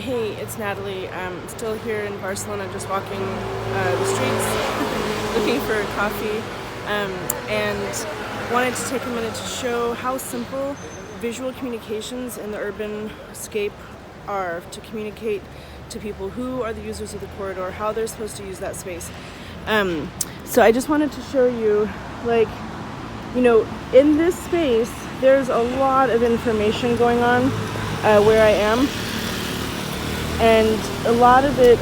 Hey, it's Natalie. I'm still here in Barcelona, just walking the streets, looking for coffee, and wanted to take a minute to show how simple visual communications in the urban scape are to communicate to people who are the users of the corridor, how they're supposed to use that space. So I just wanted to show you, in this space, there's a lot of information going on where I am. And a lot of it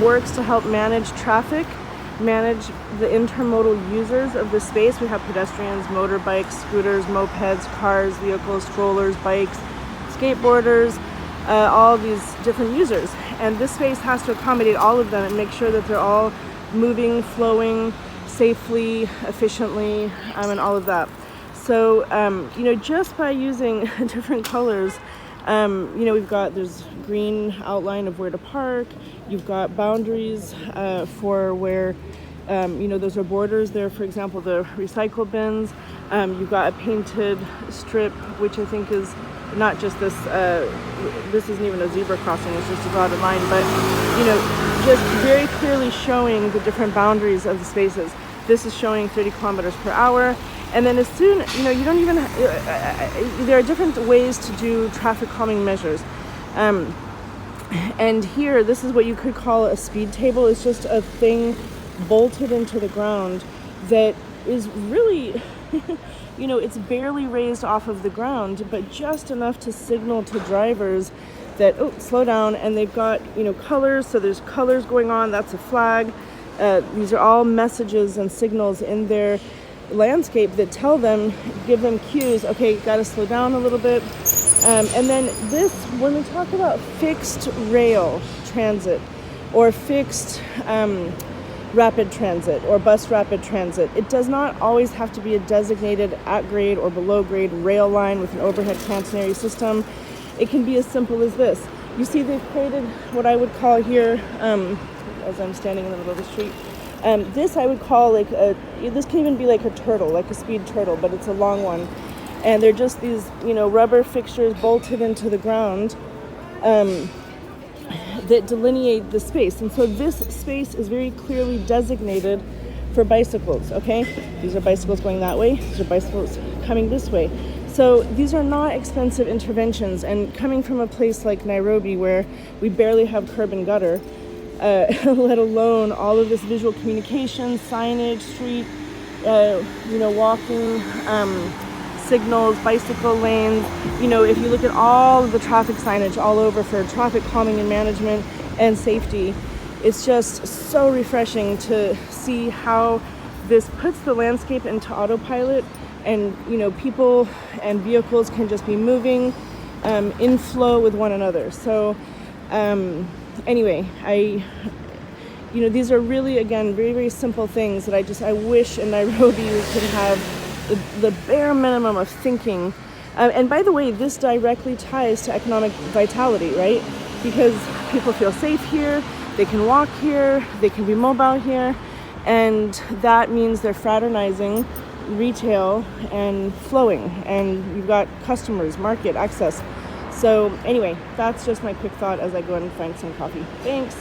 works to help manage traffic, manage the intermodal users of the space. We have pedestrians, motorbikes, scooters, mopeds, cars, vehicles, strollers, bikes, skateboarders, all these different users. And this space has to accommodate all of them and make sure that they're all moving, flowing safely, efficiently, and all of that. So, just by using different colors, there's green outline of where to park. You've got boundaries for where, those are borders there. For example, the recycle bins. You've got a painted strip, which I think is not just this. This isn't even a zebra crossing. It's just a dotted line, but just very clearly showing the different boundaries of the spaces. This is showing 30 kilometers per hour. And then as soon, you don't even, there are different ways to do traffic calming measures. And here, this is what you could call a speed table. It's just a thing bolted into the ground that is really, it's barely raised off of the ground, but just enough to signal to drivers that, slow down. And they've got, colors. So there's colors going on. That's a flag. These are all messages and signals in their landscape that tell them, give them cues. Okay, got to slow down a little bit. And then this, when we talk about fixed rail transit or fixed rapid transit or bus rapid transit, it does not always have to be a designated at grade or below grade rail line with an overhead catenary system. It can be as simple as this. You see, they've created what I would call here, as I'm standing in the middle of the street, this I would call this can even be like a turtle, like a speed turtle, but it's a long one. And they're just these, rubber fixtures bolted into the ground that delineate the space. And so this space is very clearly designated for bicycles, okay? These are bicycles going that way. These are bicycles coming this way. So these are not expensive interventions. And coming from a place like Nairobi where we barely have curb and gutter, let alone all of this visual communication, signage, street, walking, signals, bicycle lanes. If you look at all of the traffic signage all over for traffic calming and management and safety, it's just so refreshing to see how this puts the landscape into autopilot, and people and vehicles can just be moving in flow with one another. So anyway, these are really, again, very, very simple things that I wish in Nairobi we could have the bare minimum of thinking. And by the way, this directly ties to economic vitality, right? Because people feel safe here, they can walk here, they can be mobile here, and that means they're fraternizing retail and flowing, and you've got customers, market, access. So anyway, that's just my quick thought as I go and find some coffee. Thanks.